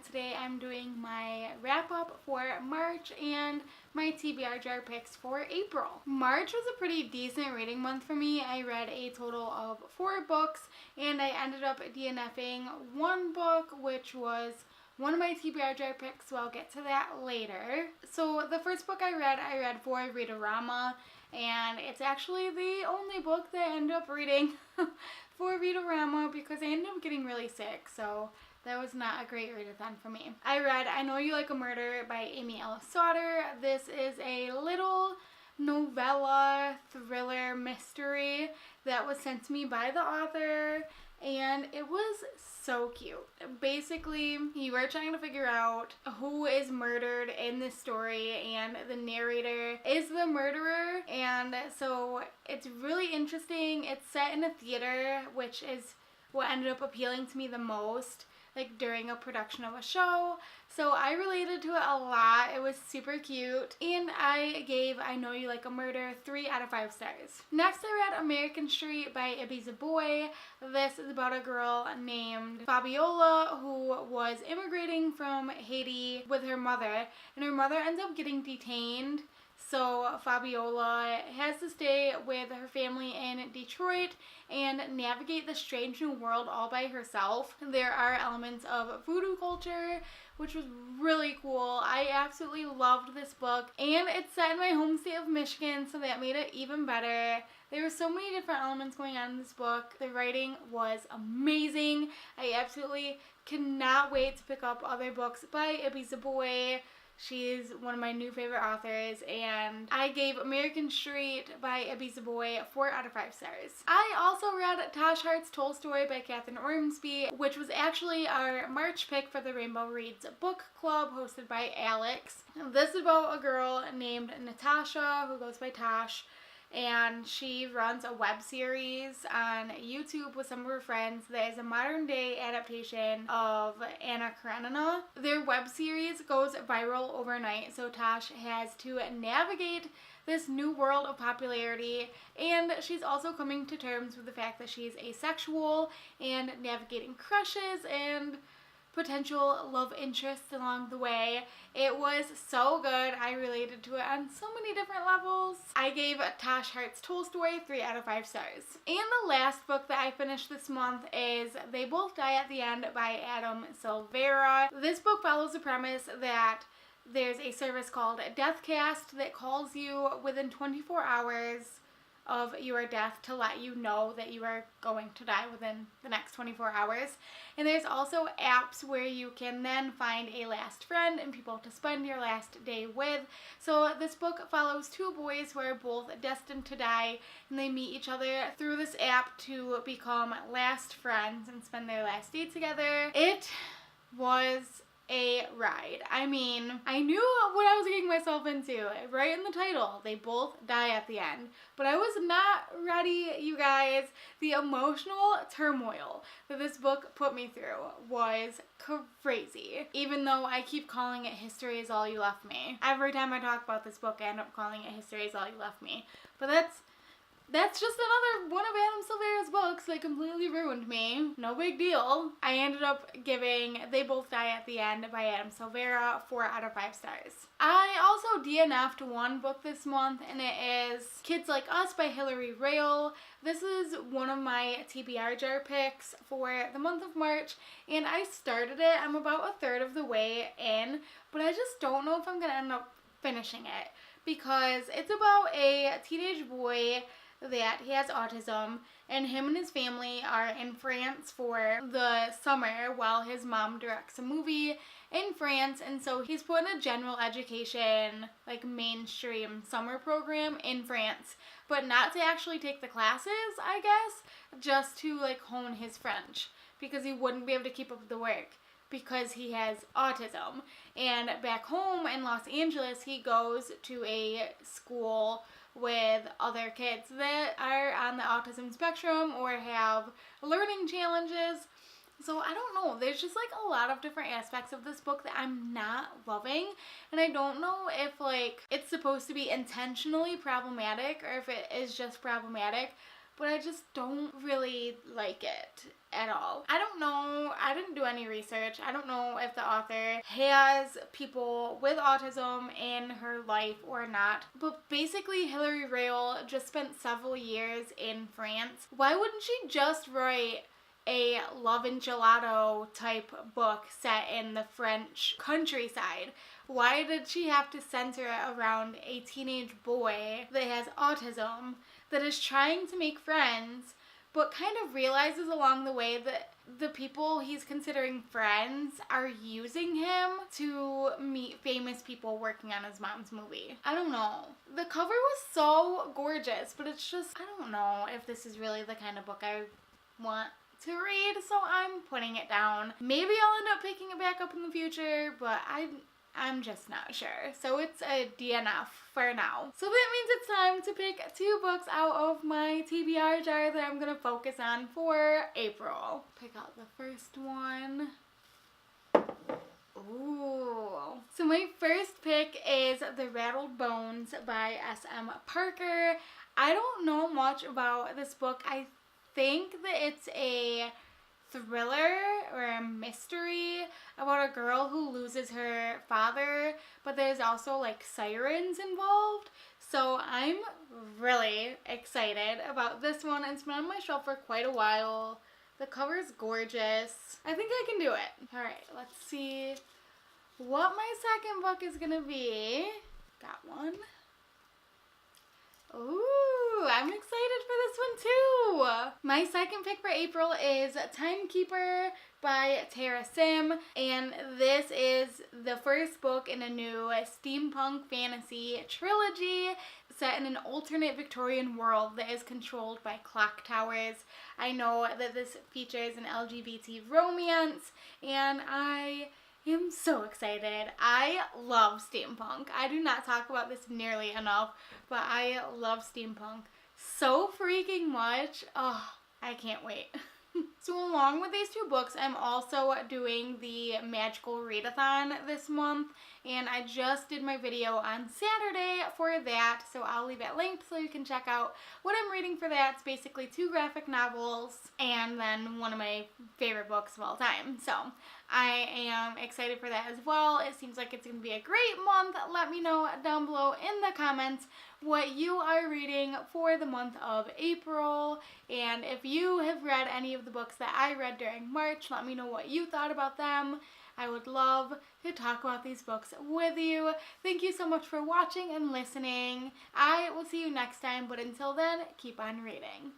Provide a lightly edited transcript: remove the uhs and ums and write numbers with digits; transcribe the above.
and today I'm doing my wrap up for March and my TBR jar picks for April. March was a pretty decent reading month for me. I read a total of 4 books and I ended up DNFing one book, which was one of my TBR jar picks, so I'll get to that later. So the first book I read for Read-A-Rama, and it's actually the only book that I ended up reading for Read-A-Rama because I ended up getting really sick, so that was not a great readathon for me. I read I Know You Like a Murder by Amy Ellis Sauter. This is a little novella, thriller, mystery that was sent to me by the author, and it was so cute. Basically, you are trying to figure out who is murdered in this story, and the narrator is the murderer, and so it's really interesting. It's set in a theater, which is what ended up appealing to me the most, like during a production of a show. So I related to it a lot. It was super cute. And I gave I Know You Like a Murder 3 out of 5 stars. Next I read American Street by Ibiza Boy. This is about a girl named Fabiola who was immigrating from Haiti with her mother, and her mother ends up getting detained. So Fabiola has to stay with her family in Detroit and navigate the strange new world all by herself. There are elements of voodoo culture, which was really cool. I absolutely loved this book, and it's set in my home state of Michigan, so that made it even better. There were so many different elements going on in this book. The writing was amazing. I absolutely cannot wait to pick up other books by Ibiza Boy. She's one of my new favorite authors, and I gave American Street by Ibiza Boy 4 out of 5 stars. I also read Tasha's Tolstoy by Catherine Ormsby, which was actually our March pick for the Rainbow Reads book club hosted by Alex. This is about a girl named Natasha who goes by Tash, and she runs a web series on YouTube with some of her friends that is a modern day adaptation of Anna Karenina. Their web series goes viral overnight, so Tash has to navigate this new world of popularity, and she's also coming to terms with the fact that she's asexual and navigating crushes and potential love interests along the way. It was so good. I related to it on so many different levels. I gave Tasha's Tolstoy 3 out of 5 stars. And the last book that I finished this month is They Both Die at the End by Adam Silvera. This book follows the premise that there's a service called Deathcast that calls you within 24 hours of your death to let you know that you are going to die within the next 24 hours. And there's also apps where you can then find a last friend and people to spend your last day with. So this book follows 2 boys who are both destined to die, and they meet each other through this app to become last friends and spend their last day together. It was a ride. I mean, I knew what I was getting myself into. Right in the title, they both die at the end. But I was not ready, you guys. The emotional turmoil that this book put me through was crazy. Even though I keep calling it History Is All You Left Me. Every time I talk about this book, I end up calling it History Is All You Left Me. But that's just another one of Adam Silvera's books that completely ruined me. No big deal. I ended up giving They Both Die at the End by Adam Silvera 4 out of 5 stars. I also DNF'd one book this month, and it is Kids Like Us by Hilary Rail. This is one of my TBR jar picks for the month of March, and I started it. I'm about a third of the way in, but I just don't know if I'm going to end up finishing it because it's about a teenage boy that he has autism, and him and his family are in France for the summer while his mom directs a movie in France, and so he's put in a general education, like mainstream summer program in France, but not to actually take the classes, I guess, just to like hone his French, because he wouldn't be able to keep up with the work because he has autism. And back home in Los Angeles, he goes to a school with other kids that are on the autism spectrum or have learning challenges. So I don't know, there's just like a lot of different aspects of this book that I'm not loving, and I don't know if like it's supposed to be intentionally problematic or if it is just problematic, but I just don't really like it. at all. I don't know. I didn't do any research. I don't know if the author has people with autism in her life or not. But basically, Hilary Rail just spent several years in France. Why wouldn't she just write a love and gelato type book set in the French countryside? Why did she have to center it around a teenage boy that has autism, that is trying to make friends, but kind of realizes along the way that the people he's considering friends are using him to meet famous people working on his mom's movie? I don't know. The cover was so gorgeous, but it's just, I don't know if this is really the kind of book I want to read, so I'm putting it down. Maybe I'll end up picking it back up in the future, but I'm just not sure. So it's a DNF for now. So that means it's time to pick 2 books out of my TBR jar that I'm gonna focus on for April. Pick out the first one. Ooh. So my first pick is The Rattle Bones by S.M. Parker. I don't know much about this book. I think that it's a thriller or a mystery about a girl who loses her father, but there's also like sirens involved. So I'm really excited about this one. It's been on my shelf for quite a while. The cover is gorgeous. I think I can do it. All right, let's see what my second book is gonna be. Got one. Ooh, I'm excited for this one too. My second pick for April is Timekeeper by Tara Sim, and this is the first book in a new steampunk fantasy trilogy set in an alternate Victorian world that is controlled by clock towers. I know that this features an LGBT romance, and I am so excited. I love steampunk. I do not talk about this nearly enough, but I love steampunk so freaking much. Oh, I can't wait. So along with these 2 books, I'm also doing the Magical Readathon this month, and I just did my video on Saturday for that, so I'll leave it linked so you can check out what I'm reading for that. It's basically 2 graphic novels and then one of my favorite books of all time. So I am excited for that as well. It seems like it's going to be a great month. Let me know down below in the comments what you are reading for the month of April, and if you have read any of the books that I read during March, let me know what you thought about them. I would love to talk about these books with you. Thank you so much for watching and listening. I will see you next time, but until then, keep on reading.